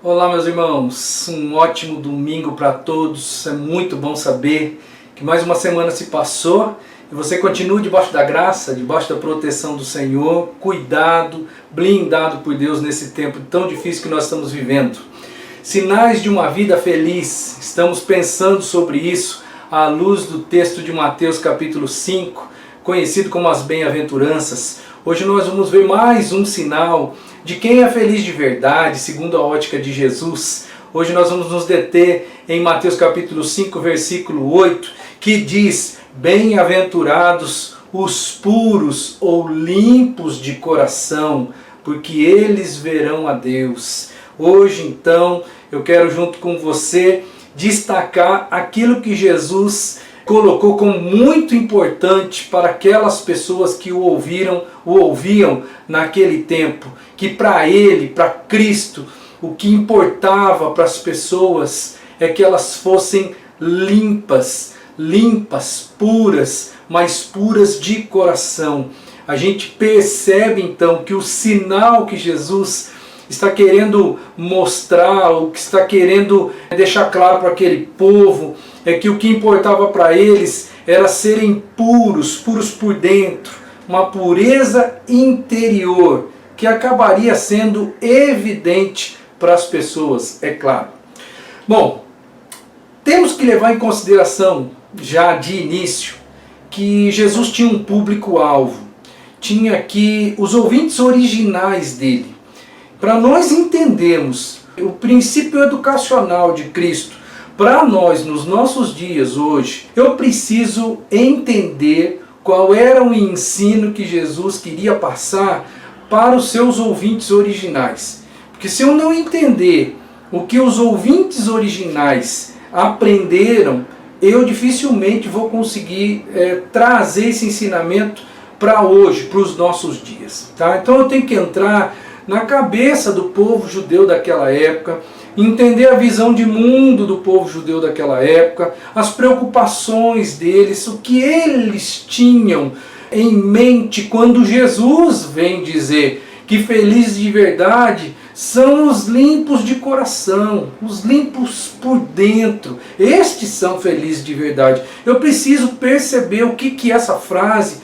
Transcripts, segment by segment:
Olá, meus irmãos, um ótimo domingo para todos. É muito bom saber que mais uma semana se passou e você continua debaixo da graça, debaixo da proteção do Senhor, cuidado, blindado por Deus nesse tempo tão difícil que nós estamos vivendo. Sinais de uma vida feliz, estamos pensando sobre isso à luz do texto de Mateus capítulo 5, conhecido como as bem-aventuranças. Hoje nós vamos ver mais um sinal de quem é feliz de verdade, segundo a ótica de Jesus. Hoje nós vamos nos deter em Mateus capítulo 5, versículo 8, que diz: bem-aventurados os puros ou limpos de coração, porque eles verão a Deus. Hoje então eu quero junto com você destacar aquilo que Jesus colocou como muito importante para aquelas pessoas que o ouviam naquele tempo, que para ele, para Cristo, o que importava para as pessoas é que elas fossem limpas, puras, mas puras de coração. A gente percebe então que o sinal que Jesus está querendo mostrar, o que está querendo deixar claro para aquele povo, é que o que importava para eles era serem puros por dentro, uma pureza interior, que acabaria sendo evidente para as pessoas, é claro. Bom, temos que levar em consideração, já de início, que Jesus tinha um público-alvo, tinha aqui os ouvintes originais dele. Para nós entendermos o princípio educacional de Cristo, para nós, nos nossos dias hoje, eu preciso entender qual era o ensino que Jesus queria passar para os seus ouvintes originais. Porque se eu não entender o que os ouvintes originais aprenderam, eu dificilmente vou conseguir trazer esse ensinamento para hoje, para os nossos dias. Tá? Então eu tenho que entrar na cabeça do povo judeu daquela época, entender a visão de mundo do povo judeu daquela época, as preocupações deles, o que eles tinham em mente quando Jesus vem dizer que felizes de verdade são os limpos de coração, os limpos por dentro. Estes são felizes de verdade. Eu preciso perceber o que essa frase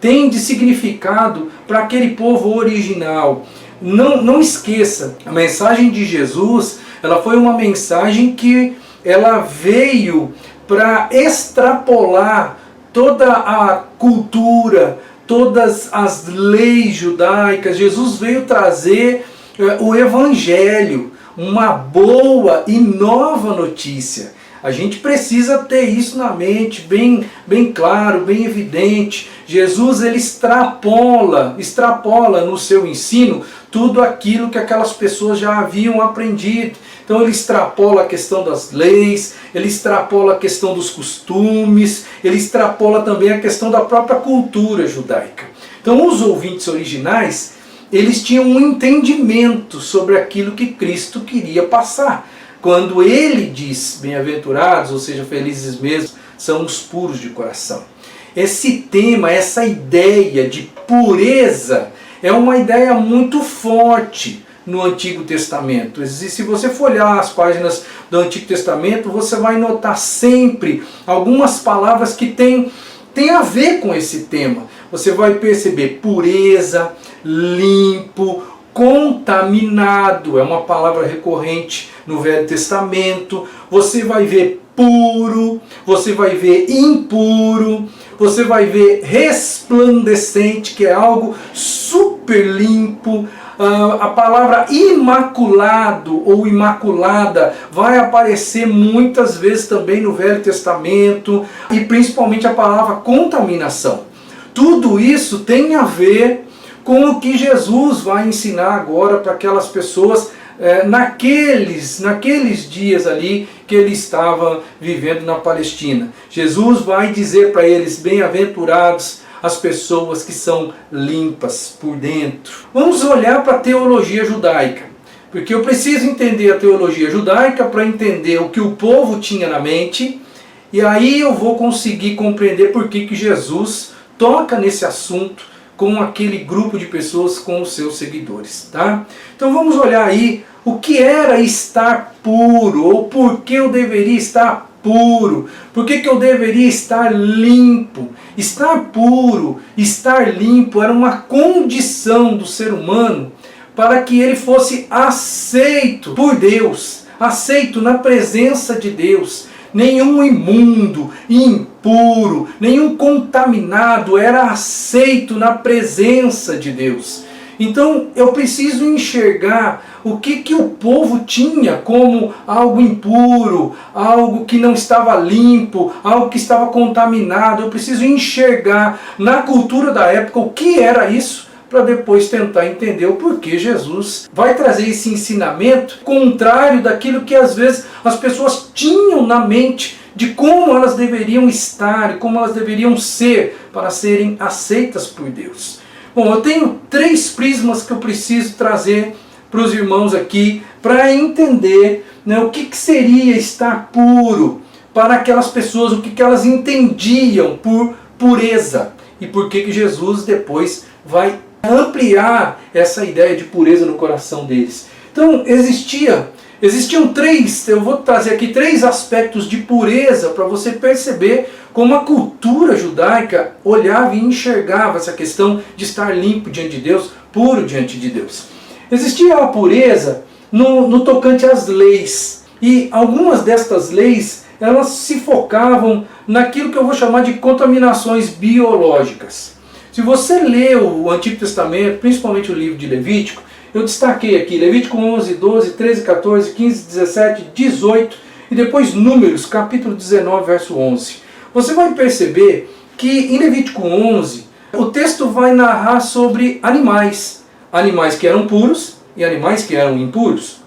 tem de significado para aquele povo original. Não esqueça, a mensagem de Jesus, ela foi uma mensagem que ela veio para extrapolar toda a cultura, todas as leis judaicas. Jesus veio trazer o Evangelho, uma boa e nova notícia. A gente precisa ter isso na mente, bem claro, bem evidente. Jesus ele extrapola no seu ensino tudo aquilo que aquelas pessoas já haviam aprendido. Então ele extrapola a questão das leis, ele extrapola a questão dos costumes, ele extrapola também a questão da própria cultura judaica. Então os ouvintes originais, eles tinham um entendimento sobre aquilo que Cristo queria passar. Quando ele diz, bem-aventurados, ou seja, felizes mesmo, são os puros de coração. Esse tema, essa ideia de pureza, é uma ideia muito forte no Antigo Testamento. E se você for olhar as páginas do Antigo Testamento, você vai notar sempre algumas palavras que têm a ver com esse tema. Você vai perceber pureza, limpo, contaminado, é uma palavra recorrente no Velho Testamento. Você vai ver puro, você vai ver impuro, você vai ver resplandecente, que é algo super limpo. A palavra imaculado ou imaculada vai aparecer muitas vezes também no Velho Testamento, e principalmente a palavra contaminação. Tudo isso tem a ver com o que Jesus vai ensinar agora para aquelas pessoas naqueles dias ali que ele estava vivendo na Palestina. Jesus vai dizer para eles: bem-aventurados as pessoas que são limpas por dentro. Vamos olhar para a teologia judaica, porque eu preciso entender a teologia judaica para entender o que o povo tinha na mente, e aí eu vou conseguir compreender por que Jesus toca nesse assunto com aquele grupo de pessoas, com os seus seguidores. Tá? Então vamos olhar aí o que era estar puro, ou por que eu deveria estar puro, por que eu deveria estar limpo. Estar puro, estar limpo era uma condição do ser humano para que ele fosse aceito por Deus, aceito na presença de Deus. Nenhum imundo, impuro, nenhum contaminado era aceito na presença de Deus. Então eu preciso enxergar o que o povo tinha como algo impuro, algo que não estava limpo, algo que estava contaminado. Eu preciso enxergar na cultura da época o que era isso, para depois tentar entender o porquê Jesus vai trazer esse ensinamento contrário daquilo que às vezes as pessoas tinham na mente de como elas deveriam estar e como elas deveriam ser para serem aceitas por Deus. Bom, eu tenho 3 prismas que eu preciso trazer para os irmãos aqui para entender, né, o que seria estar puro para aquelas pessoas, o que elas entendiam por pureza e por que Jesus depois vai ampliar essa ideia de pureza no coração deles. Então existiam 3, eu vou trazer aqui 3 aspectos de pureza para você perceber como a cultura judaica olhava e enxergava essa questão de estar limpo diante de Deus, puro diante de Deus. Existia a pureza no tocante às leis, e algumas destas leis elas se focavam naquilo que eu vou chamar de contaminações biológicas. Se você lê o Antigo Testamento, principalmente o livro de Levítico, eu destaquei aqui Levítico 11, 12, 13, 14, 15, 17, 18 e depois Números, capítulo 19, verso 11. Você vai perceber que em Levítico 11, o texto vai narrar sobre animais. Animais que eram puros e animais que eram impuros.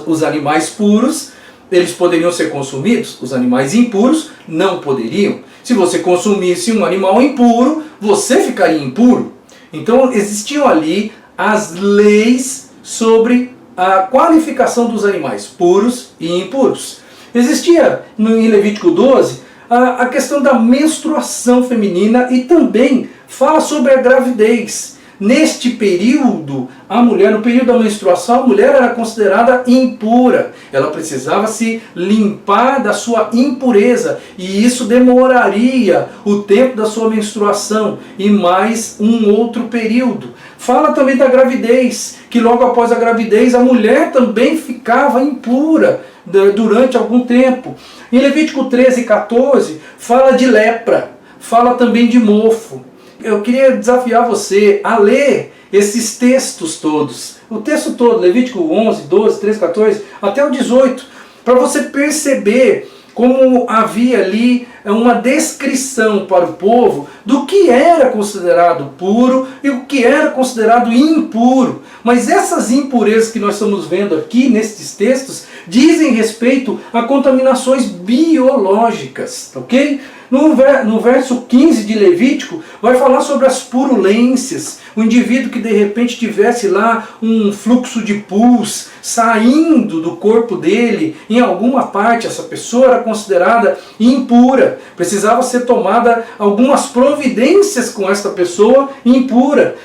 Os animais puros, eles poderiam ser consumidos, os animais impuros não poderiam. Se você consumisse um animal impuro, você ficaria impuro. Então existiam ali as leis sobre a qualificação dos animais, puros e impuros. Existia em Levítico 12 a questão da menstruação feminina e também fala sobre a gravidez. Neste período, no período da menstruação, a mulher era considerada impura. Ela precisava se limpar da sua impureza. E isso demoraria o tempo da sua menstruação e mais um outro período. Fala também da gravidez, que logo após a gravidez, a mulher também ficava impura durante algum tempo. Em Levítico 13 e 14, fala de lepra, fala também de mofo. Eu queria desafiar você a ler esses textos todos. O texto todo, Levítico 11, 12, 13, 14, até o 18. Para você perceber como havia ali uma descrição para o povo do que era considerado puro e o que era considerado impuro. Mas essas impurezas que nós estamos vendo aqui nesses textos dizem respeito a contaminações biológicas, ok? No verso 15 de Levítico, vai falar sobre as purulências. O indivíduo que de repente tivesse lá um fluxo de pus saindo do corpo dele, em alguma parte, essa pessoa era considerada impura. Precisava ser tomada algumas providências com esta pessoa impura.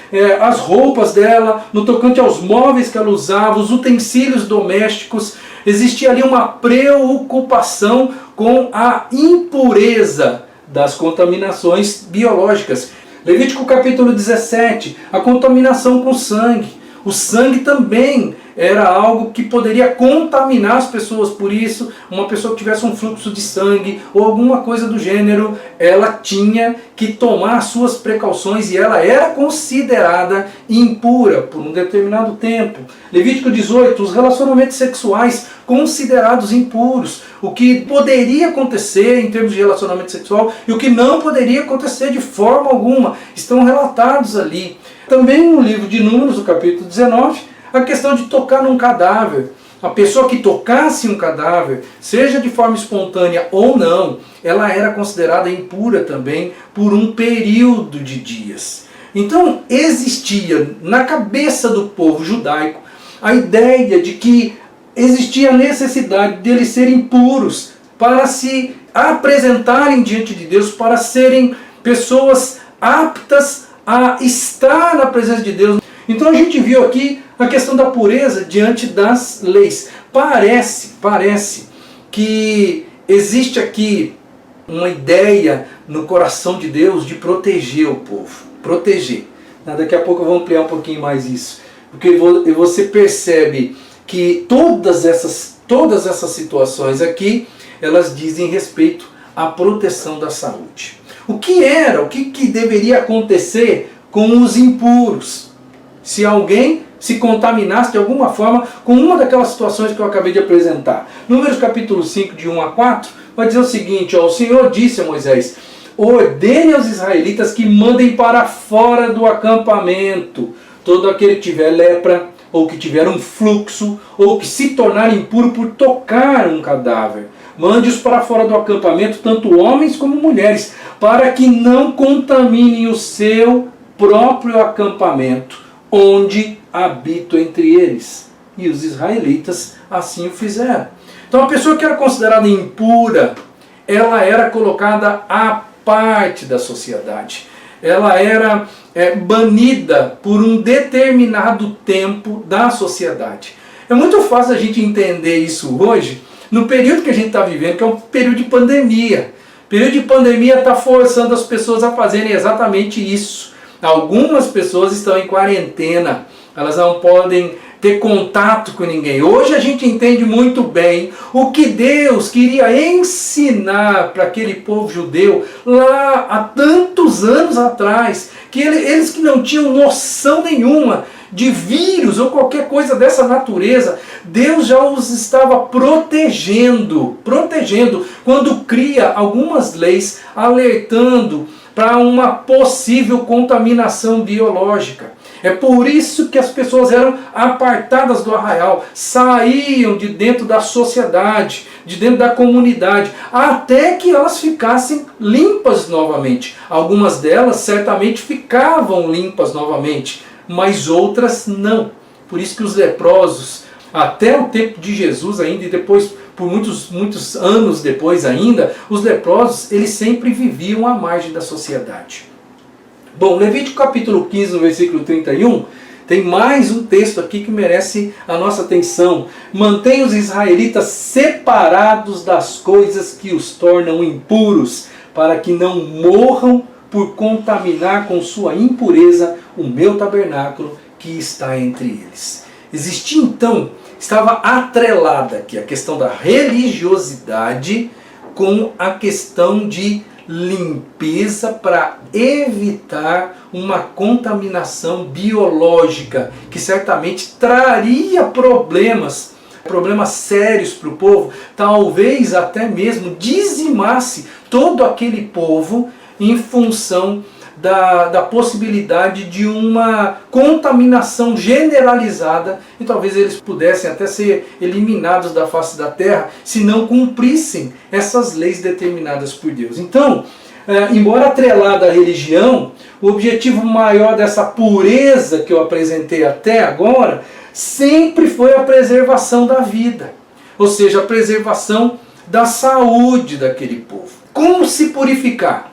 As roupas dela, no tocante aos móveis que ela usava, os utensílios domésticos. Existia ali uma preocupação com a impureza das contaminações biológicas. Levítico capítulo 17, a contaminação com sangue. O sangue também era algo que poderia contaminar as pessoas, por isso, uma pessoa que tivesse um fluxo de sangue ou alguma coisa do gênero, ela tinha que tomar as suas precauções e ela era considerada impura por um determinado tempo. Levítico 18, os relacionamentos sexuais considerados impuros, o que poderia acontecer em termos de relacionamento sexual e o que não poderia acontecer de forma alguma, estão relatados ali. Também no livro de Números, no capítulo 19, a questão de tocar num cadáver. A pessoa que tocasse um cadáver, seja de forma espontânea ou não, ela era considerada impura também por um período de dias. Então existia na cabeça do povo judaico a ideia de que existia a necessidade deles serem puros para se apresentarem diante de Deus, para serem pessoas aptas a estar na presença de Deus. Então a gente viu aqui a questão da pureza diante das leis. Parece que existe aqui uma ideia no coração de Deus de proteger o povo. Proteger. Daqui a pouco eu vou ampliar um pouquinho mais isso. Porque você percebe que todas essas situações aqui, elas dizem respeito à proteção da saúde. O que deveria acontecer com os impuros? Se alguém se contaminasse de alguma forma com uma daquelas situações que eu acabei de apresentar. Números capítulo 5, de 1 a 4, vai dizer o seguinte, o Senhor disse a Moisés, ordene aos israelitas que mandem para fora do acampamento todo aquele que tiver lepra, ou que tiver um fluxo, ou que se tornar impuro por tocar um cadáver. Mande-os para fora do acampamento, tanto homens como mulheres, para que não contaminem o seu próprio acampamento, onde habito entre eles. E os israelitas assim o fizeram. Então a pessoa que era considerada impura, ela era colocada à parte da sociedade. Ela era banida por um determinado tempo da sociedade. É muito fácil a gente entender isso hoje, no período que a gente está vivendo, que é um período de pandemia. O período de pandemia está forçando as pessoas a fazerem exatamente isso. Algumas pessoas estão em quarentena, elas não podem ter contato com ninguém. Hoje a gente entende muito bem o que Deus queria ensinar para aquele povo judeu lá há tantos anos atrás, que eles que não tinham noção nenhuma de vírus ou qualquer coisa dessa natureza, Deus já os estava protegendo quando cria algumas leis alertando para uma possível contaminação biológica. É por isso que as pessoas eram apartadas do arraial, saíam de dentro da sociedade, de dentro da comunidade, até que elas ficassem limpas novamente. Algumas delas certamente ficavam limpas novamente, mas outras não. Por isso que os leprosos, até o tempo de Jesus ainda, e depois por muitos anos depois ainda, os leprosos, eles sempre viviam à margem da sociedade. Bom, Levítico capítulo 15, no versículo 31, tem mais um texto aqui que merece a nossa atenção. Mantém os israelitas separados das coisas que os tornam impuros, para que não morram por contaminar com sua impureza o meu tabernáculo que está entre eles. Existia então, estava atrelada aqui a questão da religiosidade com a questão de limpeza para evitar uma contaminação biológica que certamente traria problemas sérios para o povo, talvez até mesmo dizimasse todo aquele povo em função da possibilidade de uma contaminação generalizada, e talvez eles pudessem até ser eliminados da face da terra se não cumprissem essas leis determinadas por Deus. Então, embora atrelada à religião, o objetivo maior dessa pureza que eu apresentei até agora sempre foi a preservação da vida, ou seja, a preservação da saúde daquele povo. Como se purificar?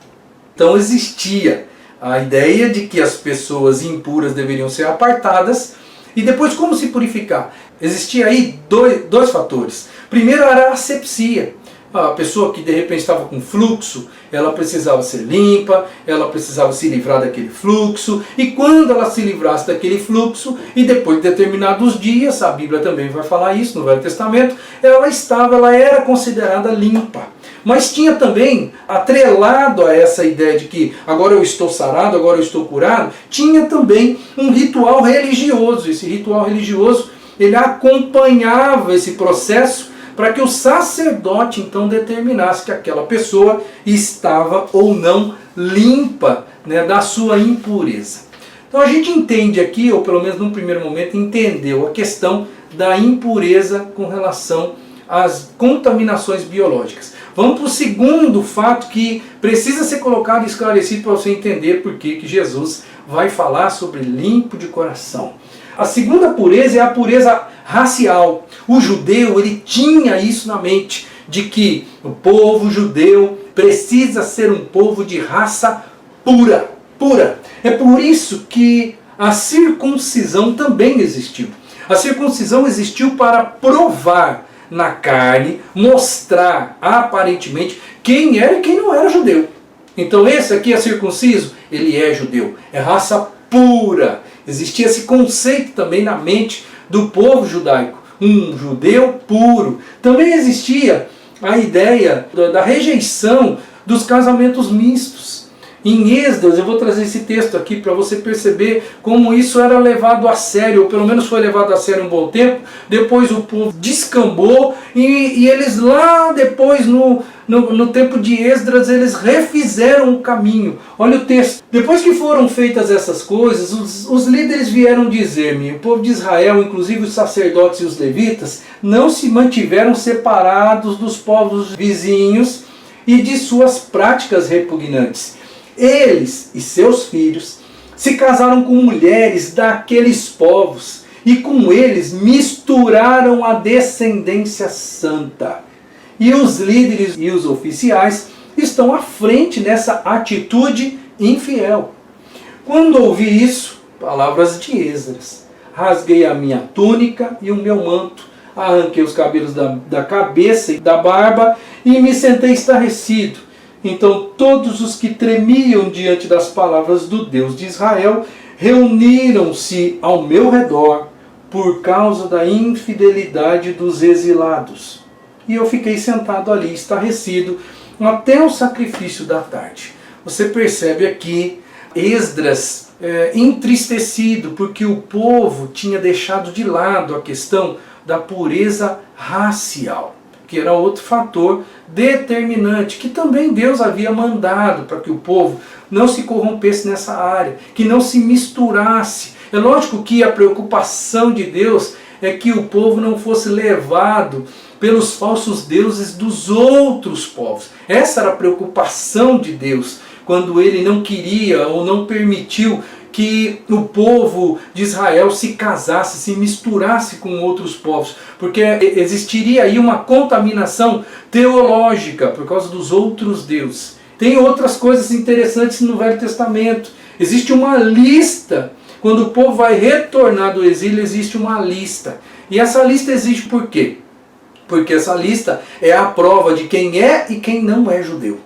Então existia a ideia de que as pessoas impuras deveriam ser apartadas. E depois, como se purificar? Existia aí dois fatores. Primeiro era a asepsia. A pessoa que de repente estava com fluxo, ela precisava ser limpa, ela precisava se livrar daquele fluxo, e quando ela se livrasse daquele fluxo, e depois de determinados dias, a Bíblia também vai falar isso no Velho Testamento, ela era considerada limpa. Mas tinha também, atrelado a essa ideia de que agora eu estou sarado, agora eu estou curado, tinha também um ritual religioso. Esse ritual religioso, ele acompanhava esse processo para que o sacerdote então determinasse que aquela pessoa estava ou não limpa, né, da sua impureza. Então a gente entende aqui, ou pelo menos num primeiro momento entendeu a questão da impureza com relação às contaminações biológicas. Vamos para o segundo fato que precisa ser colocado e esclarecido para você entender por que Jesus vai falar sobre limpo de coração. A segunda pureza é a pureza racial. O judeu, ele tinha isso na mente, de que o povo judeu precisa ser um povo de raça pura. É por isso que a circuncisão também existiu. A circuncisão existiu para provar na carne, mostrar aparentemente quem era e quem não era judeu. Então esse aqui é circunciso, ele é judeu, é raça pura. Existia esse conceito também na mente do povo judaico, um judeu puro. Também existia a ideia da rejeição dos casamentos mistos. Em Esdras, eu vou trazer esse texto aqui para você perceber como isso era levado a sério, ou pelo menos foi levado a sério um bom tempo. Depois o povo descambou e eles lá depois, no tempo de Esdras, eles refizeram o caminho. Olha o texto. Depois que foram feitas essas coisas, os líderes vieram dizer-me, o povo de Israel, inclusive os sacerdotes e os levitas, não se mantiveram separados dos povos vizinhos e de suas práticas repugnantes. Eles e seus filhos se casaram com mulheres daqueles povos e com eles misturaram a descendência santa. E os líderes e os oficiais estão à frente nessa atitude infiel. Quando ouvi isso, palavras de Esdras, rasguei a minha túnica e o meu manto, arranquei os cabelos da cabeça e da barba e me sentei estarrecido. Então todos os que tremiam diante das palavras do Deus de Israel reuniram-se ao meu redor por causa da infidelidade dos exilados. E eu fiquei sentado ali, estarrecido, até o sacrifício da tarde. Você percebe aqui Esdras entristecido, porque o povo tinha deixado de lado a questão da pureza racial, que era outro fator determinante, que também Deus havia mandado para que o povo não se corrompesse nessa área, que não se misturasse. É lógico que a preocupação de Deus é que o povo não fosse levado pelos falsos deuses dos outros povos. Essa era a preocupação de Deus, quando ele não queria ou não permitiu que o povo de Israel se casasse, se misturasse com outros povos, porque existiria aí uma contaminação teológica por causa dos outros deuses. Tem outras coisas interessantes no Velho Testamento. Existe uma lista, quando o povo vai retornar do exílio, existe uma lista. E essa lista existe por quê? Porque essa lista é a prova de quem é e quem não é judeu.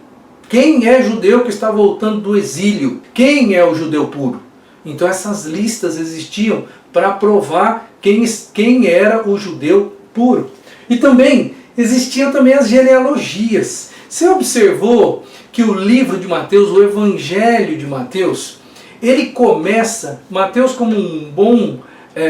Quem é judeu que está voltando do exílio? Quem é o judeu puro? Então essas listas existiam para provar quem era o judeu puro. E também existiam também as genealogias. Você observou que o livro de Mateus, o Evangelho de Mateus, ele começa, Mateus como um bom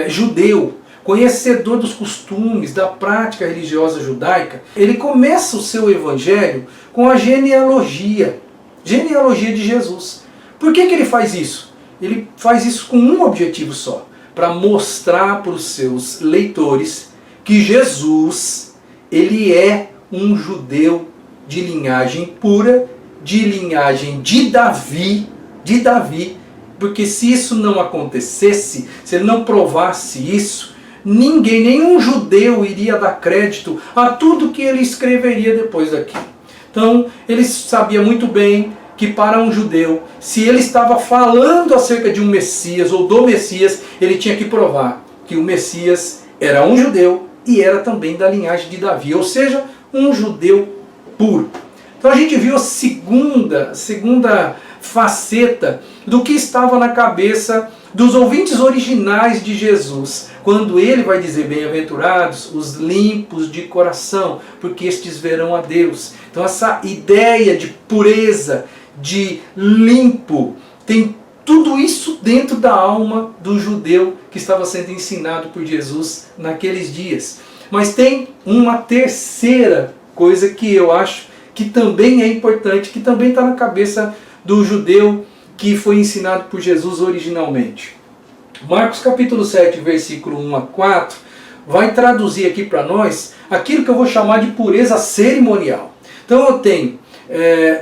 judeu, conhecedor dos costumes, da prática religiosa judaica, ele começa o seu evangelho com a genealogia de Jesus. Por que ele faz isso? Ele faz isso com um objetivo só, para mostrar para os seus leitores que Jesus, ele é um judeu de linhagem pura, de linhagem de Davi, porque se isso não acontecesse, se ele não provasse isso, nenhum judeu iria dar crédito a tudo que ele escreveria depois daquilo. Então, ele sabia muito bem que para um judeu, se ele estava falando acerca de um Messias ou do Messias, ele tinha que provar que o Messias era um judeu e era também da linhagem de Davi, ou seja, um judeu puro. Então a gente viu a segunda faceta do que estava na cabeça dos ouvintes originais de Jesus, quando ele vai dizer: bem-aventurados os limpos de coração, porque estes verão a Deus. Então essa ideia de pureza, de limpo, tem tudo isso dentro da alma do judeu que estava sendo ensinado por Jesus naqueles dias. Mas tem uma terceira coisa que eu acho que também é importante, que também está na cabeça do judeu que foi ensinado por Jesus originalmente. Marcos capítulo 7, versículo 1 a 4, vai traduzir aqui para nós aquilo que eu vou chamar de pureza cerimonial. Então eu tenho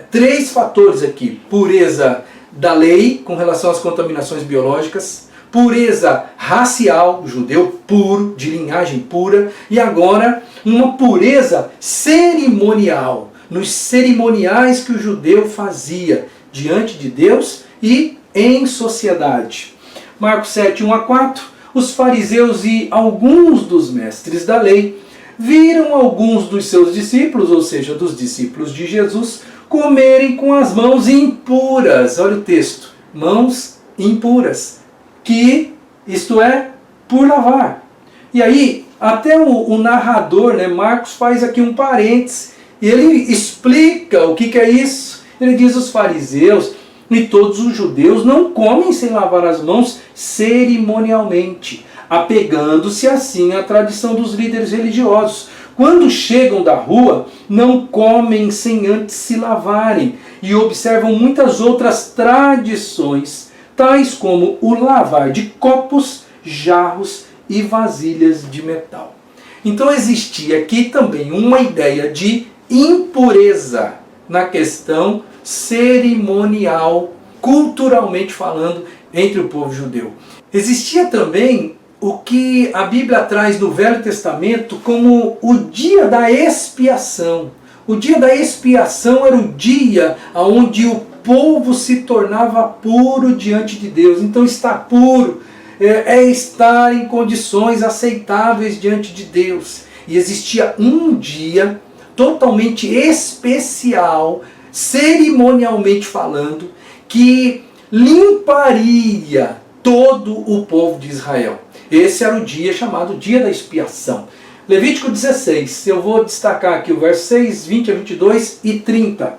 três fatores aqui: pureza da lei com relação às contaminações biológicas, pureza racial, judeu puro, de linhagem pura, e agora uma pureza cerimonial, nos cerimoniais que o judeu fazia diante de Deus e em sociedade. Marcos 7, 1 a 4, os fariseus e alguns dos mestres da lei viram alguns dos seus discípulos, ou seja, dos discípulos de Jesus, comerem com as mãos impuras. Olha o texto, mãos impuras, que, isto é, por lavar. E aí, até o narrador, né, Marcos, faz aqui um parênteses, e ele explica o que é isso. Ele diz: os fariseus e todos os judeus não comem sem lavar as mãos cerimonialmente, apegando-se assim à tradição dos líderes religiosos. Quando chegam da rua, não comem sem antes se lavarem, e observam muitas outras tradições, tais como o lavar de copos, jarros e vasilhas de metal. Então existia aqui também uma ideia de impureza na questão cerimonial, culturalmente falando, entre o povo judeu. Existia também o que a Bíblia traz no Velho Testamento como o dia da expiação. O dia da expiação era o dia onde o povo se tornava puro diante de Deus. Então estar puro é estar em condições aceitáveis diante de Deus. E existia um dia totalmente especial, cerimonialmente falando, que limparia todo o povo de Israel. Esse era o dia chamado Dia da Expiação. Levítico 16, eu vou destacar aqui o verso 6, 20 a 22 e 30.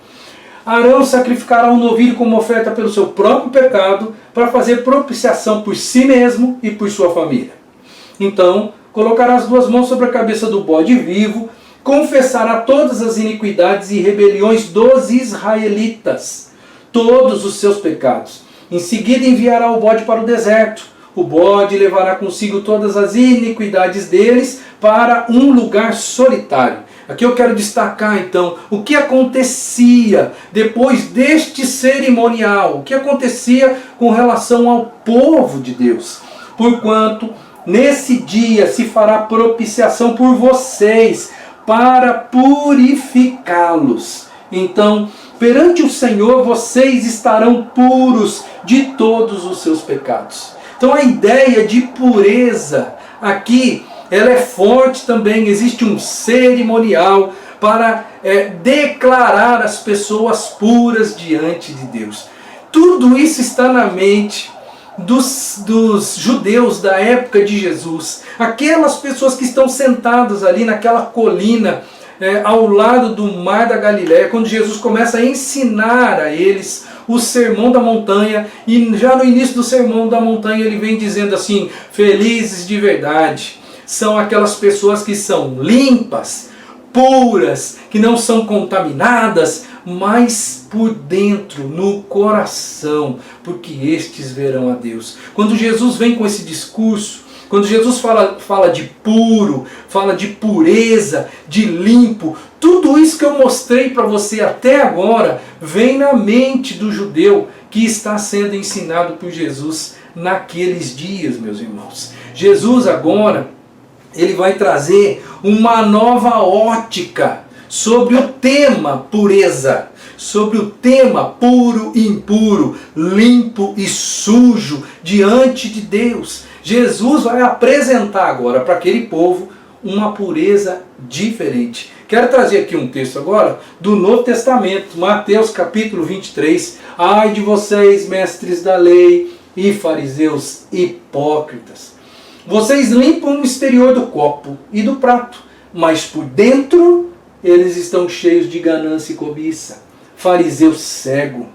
Arão sacrificará um novilho como oferta pelo seu próprio pecado, para fazer propiciação por si mesmo e por sua família. Então, colocará as duas mãos sobre a cabeça do bode vivo, confessará todas as iniquidades e rebeliões dos israelitas, todos os seus pecados. Em seguida enviará o bode para o deserto. O bode levará consigo todas as iniquidades deles para um lugar solitário. Aqui eu quero destacar então o que acontecia depois deste cerimonial, o que acontecia com relação ao povo de Deus. Porquanto nesse dia se fará propiciação por vocês, para purificá-los. Então, perante o Senhor, vocês estarão puros de todos os seus pecados. Então a ideia de pureza aqui, ela é forte também. Existe um cerimonial para declarar as pessoas puras diante de Deus. Tudo isso está na mente dos judeus da época de Jesus. Aquelas pessoas que estão sentadas ali naquela colina, ao lado do mar da Galileia, quando Jesus começa a ensinar a eles o sermão da montanha, e já no início do sermão da montanha ele vem dizendo assim: felizes de verdade são aquelas pessoas que são limpas, puras, que não são contaminadas, mas por dentro, no coração, porque estes verão a Deus. Quando Jesus vem com esse discurso, quando Jesus fala de puro, fala de pureza, de limpo, tudo isso que eu mostrei para você até agora vem na mente do judeu que está sendo ensinado por Jesus naqueles dias, meus irmãos. Jesus agora, ele vai trazer uma nova ótica sobre o tema pureza, sobre o tema puro e impuro, limpo e sujo diante de Deus. Jesus vai apresentar agora para aquele povo uma pureza diferente. Quero trazer aqui um texto agora do Novo Testamento, Mateus capítulo 23. Ai de vocês, mestres da lei e fariseus hipócritas! Vocês limpam o exterior do copo e do prato, mas por dentro eles estão cheios de ganância e cobiça. Fariseu cego,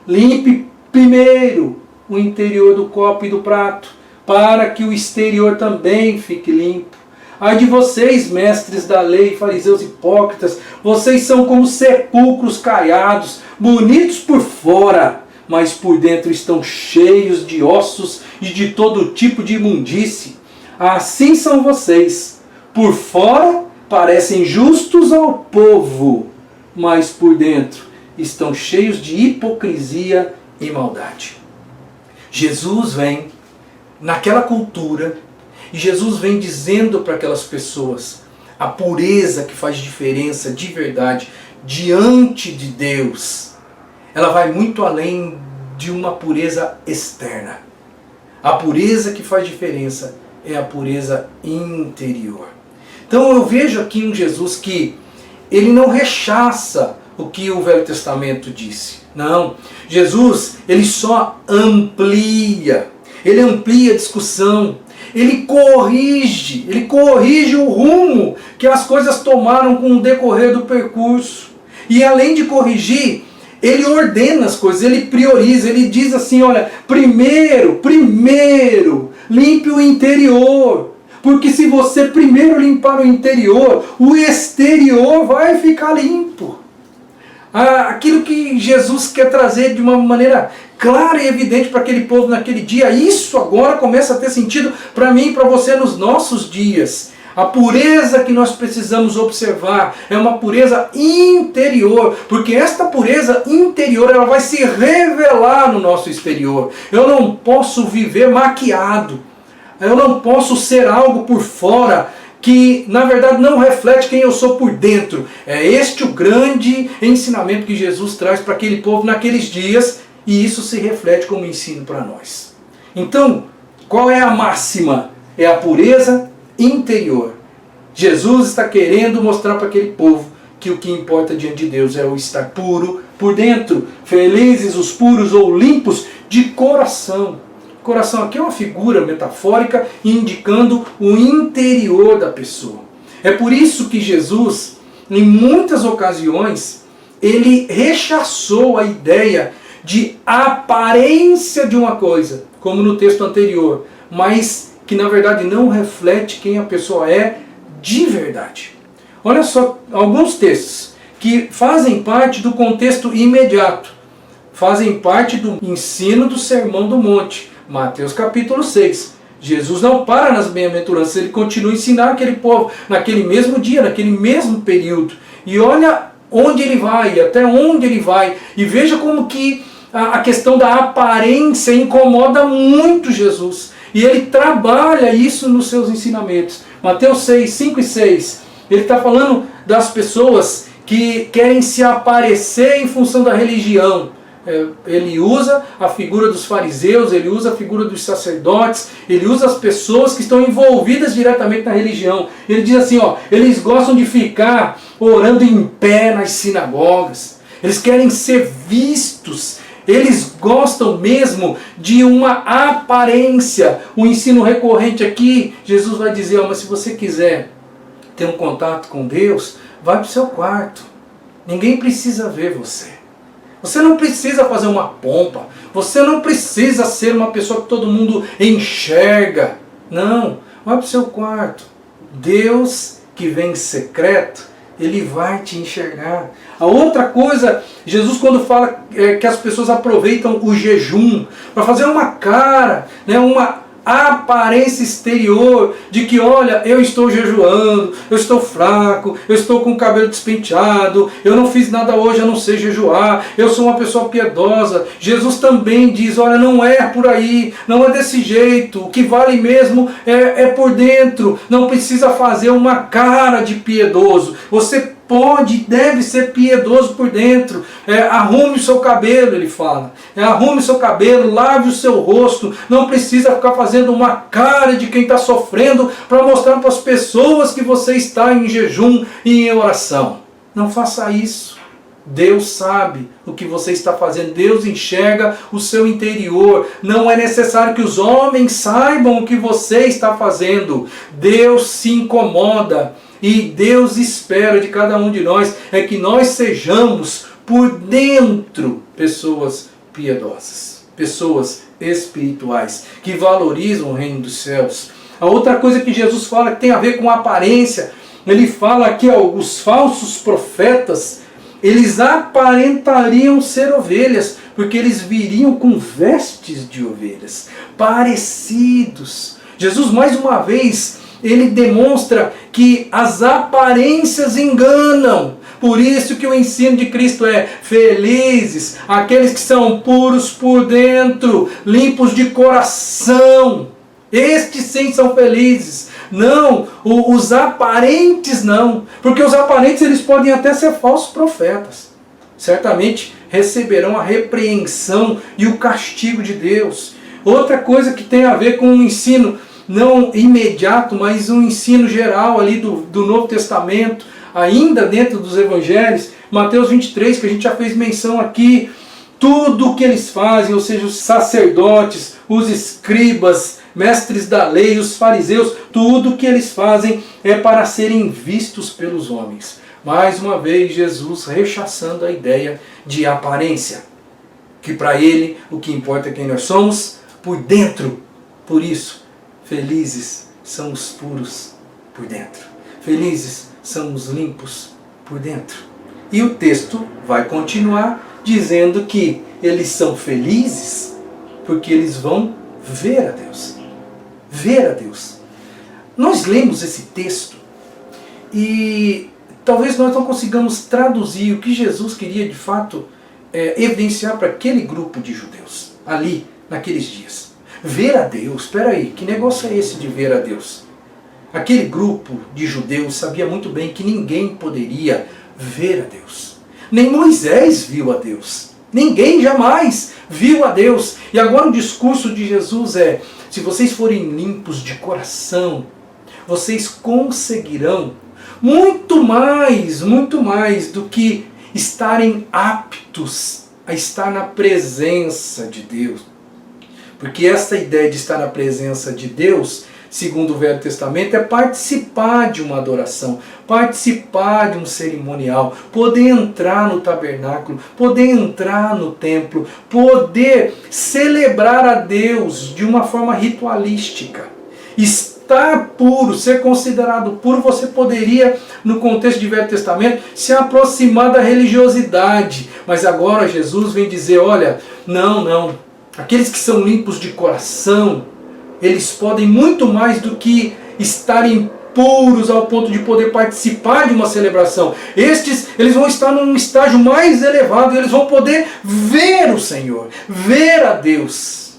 limpe primeiro o interior do copo e do prato, para que o exterior também fique limpo. Ai de vocês, mestres da lei, fariseus hipócritas, vocês são como sepulcros caiados, bonitos por fora, mas por dentro estão cheios de ossos e de todo tipo de imundície. Assim são vocês. Por fora parecem justos ao povo, mas por dentro estão cheios de hipocrisia e maldade. Jesus vem naquela cultura e Jesus vem dizendo para aquelas pessoas a pureza que faz diferença de verdade diante de Deus. Ela vai muito além de uma pureza externa. A pureza que faz diferença é a pureza interior. Então eu vejo aqui um Jesus que ele não rechaça o que o Velho Testamento disse. Não, Jesus, ele só amplia. Ele amplia a discussão. Ele corrige o rumo que as coisas tomaram com o decorrer do percurso. E além de corrigir, ele ordena as coisas, ele prioriza, ele diz assim, olha, primeiro, limpe o interior. Porque se você primeiro limpar o interior, o exterior vai ficar limpo. Aquilo que Jesus quer trazer de uma maneira clara e evidente para aquele povo naquele dia, isso agora começa a ter sentido para mim e para você nos nossos dias. A pureza que nós precisamos observar é uma pureza interior, porque esta pureza interior ela vai se revelar no nosso exterior. Eu não posso viver maquiado, eu não posso ser algo por fora que na verdade não reflete quem eu sou por dentro. É este o grande ensinamento que Jesus traz para aquele povo naqueles dias, e isso se reflete como ensino para nós. Então, qual é a máxima? É a pureza interior. Jesus está querendo mostrar para aquele povo que o que importa diante de Deus é o estar puro por dentro. Felizes os puros ou limpos de coração. Coração aqui é uma figura metafórica indicando o interior da pessoa. É por isso que Jesus, em muitas ocasiões, ele rechaçou a ideia de aparência de uma coisa, como no texto anterior, mas que na verdade não reflete quem a pessoa é de verdade. Olha só alguns textos que fazem parte do contexto imediato, fazem parte do ensino do Sermão do Monte. Mateus capítulo 6. Jesus não para nas bem-aventuranças, ele continua a ensinar aquele povo naquele mesmo dia, naquele mesmo período. E olha onde ele vai, até onde ele vai. E veja como que a questão da aparência incomoda muito Jesus. E ele trabalha isso nos seus ensinamentos. Mateus 6, 5 e 6. Ele está falando das pessoas que querem se aparecer em função da religião. Ele usa a figura dos fariseus, ele usa a figura dos sacerdotes, ele usa as pessoas que estão envolvidas diretamente na religião. Ele diz assim, eles gostam de ficar orando em pé nas sinagogas, eles querem ser vistos, eles gostam mesmo de uma aparência. O ensino recorrente aqui, Jesus vai dizer, mas se você quiser ter um contato com Deus, vai para o seu quarto, ninguém precisa ver você. Você não precisa fazer uma pompa. Você não precisa ser uma pessoa que todo mundo enxerga. Não, vai para o seu quarto. Deus que vem em secreto, Ele vai te enxergar. A outra coisa, Jesus quando fala que as pessoas aproveitam o jejum para fazer uma cara, uma aparência exterior de que, olha, eu estou jejuando, eu estou fraco, eu estou com o cabelo despenteado, eu não fiz nada hoje, eu não sei jejuar, eu sou uma pessoa piedosa. Jesus também diz, olha, não é por aí, não é desse jeito, o que vale mesmo é por dentro, não precisa fazer uma cara de piedoso, você pode e deve ser piedoso por dentro. Arrume o seu cabelo, ele fala. Arrume o seu cabelo, lave o seu rosto. Não precisa ficar fazendo uma cara de quem está sofrendo para mostrar para as pessoas que você está em jejum e em oração. Não faça isso. Deus sabe o que você está fazendo. Deus enxerga o seu interior. Não é necessário que os homens saibam o que você está fazendo. Deus se incomoda. E Deus espera de cada um de nós é que nós sejamos por dentro pessoas piedosas, pessoas espirituais, que valorizam o reino dos céus. A outra coisa que Jesus fala que tem a ver com a aparência, ele fala que os falsos profetas, eles aparentariam ser ovelhas, porque eles viriam com vestes de ovelhas, parecidos. Jesus mais uma vez ele demonstra que as aparências enganam. Por isso que o ensino de Cristo é: felizes aqueles que são puros por dentro, limpos de coração. Estes sim são felizes. Não, os aparentes não. Porque os aparentes eles podem até ser falsos profetas. Certamente receberão a repreensão e o castigo de Deus. Outra coisa que tem a ver com um ensino não imediato, mas um ensino geral ali do Novo Testamento, ainda dentro dos Evangelhos, Mateus 23, que a gente já fez menção aqui, tudo o que eles fazem, ou seja, os sacerdotes, os escribas, mestres da lei, os fariseus, tudo o que eles fazem é para serem vistos pelos homens. Mais uma vez, Jesus rechaçando a ideia de aparência, que para ele o que importa é quem nós somos por dentro. Por isso, felizes são os puros por dentro. Felizes são os limpos por dentro. E o texto vai continuar dizendo que eles são felizes porque eles vão ver a Deus. Ver a Deus. Nós lemos esse texto e talvez nós não consigamos traduzir o que Jesus queria de fato evidenciar para aquele grupo de judeus, ali, naqueles dias. Ver a Deus, espera aí, que negócio é esse de ver a Deus? Aquele grupo de judeus sabia muito bem que ninguém poderia ver a Deus. Nem Moisés viu a Deus. Ninguém jamais viu a Deus. E agora o discurso de Jesus é: se vocês forem limpos de coração, vocês conseguirão muito mais do que estarem aptos a estar na presença de Deus. Porque essa ideia de estar na presença de Deus, segundo o Velho Testamento, é participar de uma adoração, participar de um cerimonial, poder entrar no tabernáculo, poder entrar no templo, poder celebrar a Deus de uma forma ritualística. Estar puro, ser considerado puro, você poderia, no contexto de Velho Testamento, se aproximar da religiosidade. Mas agora Jesus vem dizer, olha, não, aqueles que são limpos de coração, eles podem muito mais do que estarem puros ao ponto de poder participar de uma celebração. Eles vão estar num estágio mais elevado, eles vão poder ver o Senhor, ver a Deus.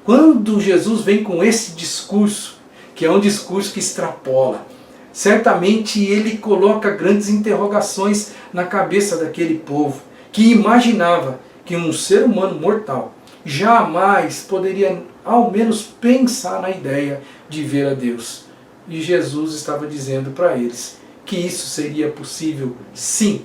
Quando Jesus vem com esse discurso, que é um discurso que extrapola, certamente ele coloca grandes interrogações na cabeça daquele povo, que imaginava que um ser humano mortal jamais poderia ao menos pensar na ideia de ver a Deus. E Jesus estava dizendo para eles que isso seria possível sim,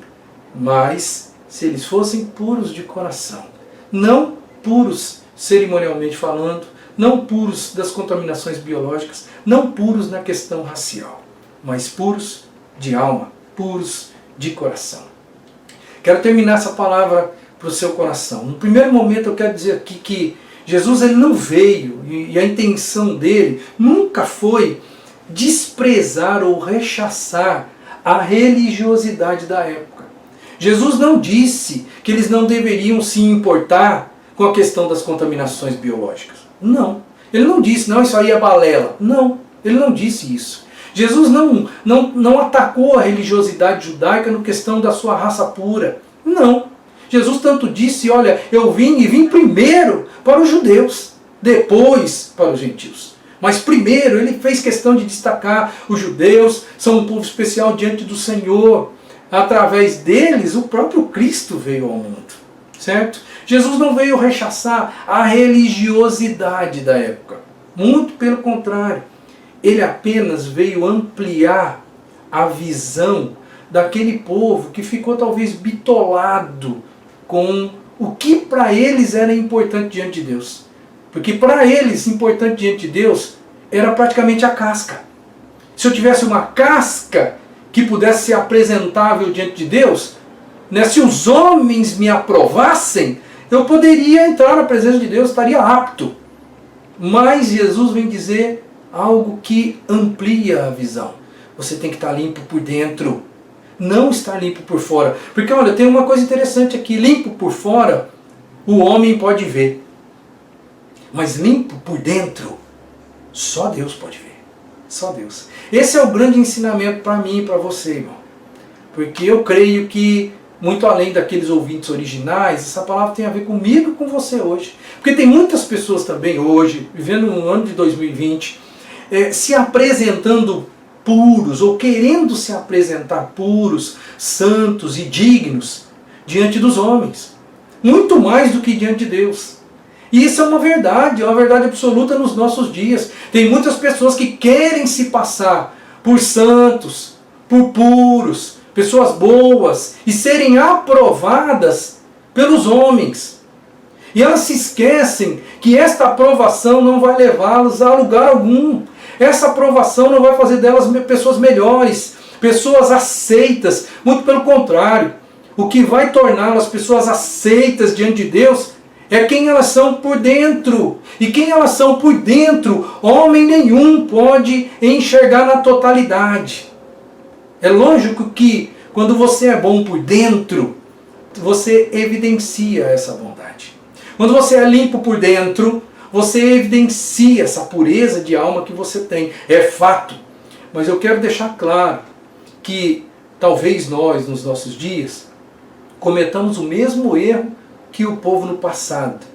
mas se eles fossem puros de coração. Não puros cerimonialmente falando, não puros das contaminações biológicas, não puros na questão racial, mas puros de alma, puros de coração. Quero terminar essa palavra para o seu coração. No primeiro momento eu quero dizer aqui que Jesus ele não veio, e a intenção dele nunca foi desprezar ou rechaçar a religiosidade da época. Jesus não disse que eles não deveriam se importar com a questão das contaminações biológicas. Não. Ele não disse, não, isso aí é balela. Não, ele não disse isso. Jesus não atacou a religiosidade judaica na questão da sua raça pura. Não. Jesus tanto disse, olha, eu vim primeiro para os judeus, depois para os gentios. Mas primeiro ele fez questão de destacar, os judeus são um povo especial diante do Senhor. Através deles, o próprio Cristo veio ao mundo. Certo? Jesus não veio rechaçar a religiosidade da época. Muito pelo contrário. Ele apenas veio ampliar a visão daquele povo que ficou talvez bitolado com o que para eles era importante diante de Deus. Porque para eles, importante diante de Deus, era praticamente a casca. Se eu tivesse uma casca que pudesse ser apresentável diante de Deus, né, se os homens me aprovassem, eu poderia entrar na presença de Deus, estaria apto. Mas Jesus vem dizer algo que amplia a visão. Você tem que estar limpo por dentro, não estar limpo por fora. Porque olha, tem uma coisa interessante aqui, limpo por fora, o homem pode ver. Mas limpo por dentro, só Deus pode ver. Só Deus. Esse é o grande ensinamento para mim e para você, irmão. Porque eu creio que, muito além daqueles ouvintes originais, essa palavra tem a ver comigo e com você hoje. Porque tem muitas pessoas também hoje, vivendo no ano de 2020, se apresentando puros, ou querendo se apresentar puros, santos e dignos diante dos homens. Muito mais do que diante de Deus. E isso é uma verdade absoluta nos nossos dias. Tem muitas pessoas que querem se passar por santos, por puros, pessoas boas e serem aprovadas pelos homens. E elas se esquecem que esta aprovação não vai levá-las a lugar algum. Essa aprovação não vai fazer delas pessoas melhores, pessoas aceitas. Muito pelo contrário, o que vai torná-las pessoas aceitas diante de Deus é quem elas são por dentro. E quem elas são por dentro, homem nenhum pode enxergar na totalidade. É lógico que quando você é bom por dentro, você evidencia essa bondade. Quando você é limpo por dentro, você evidencia essa pureza de alma que você tem. É fato. Mas eu quero deixar claro que talvez nós, nos nossos dias, cometamos o mesmo erro que o povo no passado,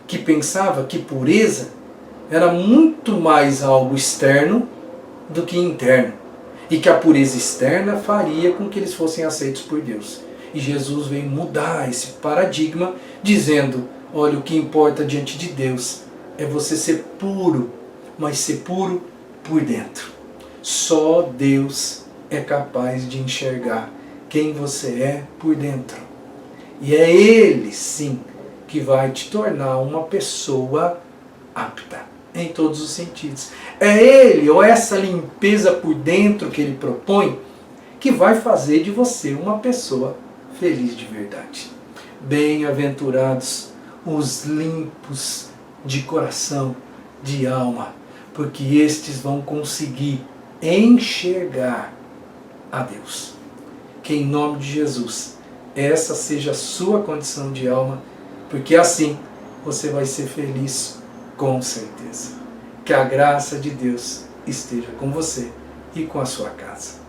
que pensava que pureza era muito mais algo externo do que interno. E que a pureza externa faria com que eles fossem aceitos por Deus. E Jesus veio mudar esse paradigma, dizendo, olha, o que importa diante de Deus é você ser puro, mas ser puro por dentro. Só Deus é capaz de enxergar quem você é por dentro. E é Ele, sim, que vai te tornar uma pessoa apta, em todos os sentidos. É Ele, ou essa limpeza por dentro que Ele propõe, que vai fazer de você uma pessoa feliz de verdade. Bem-aventurados os limpos de coração, de alma, porque estes vão conseguir enxergar a Deus. Que em nome de Jesus, essa seja a sua condição de alma, porque assim você vai ser feliz com certeza. Que a graça de Deus esteja com você e com a sua casa.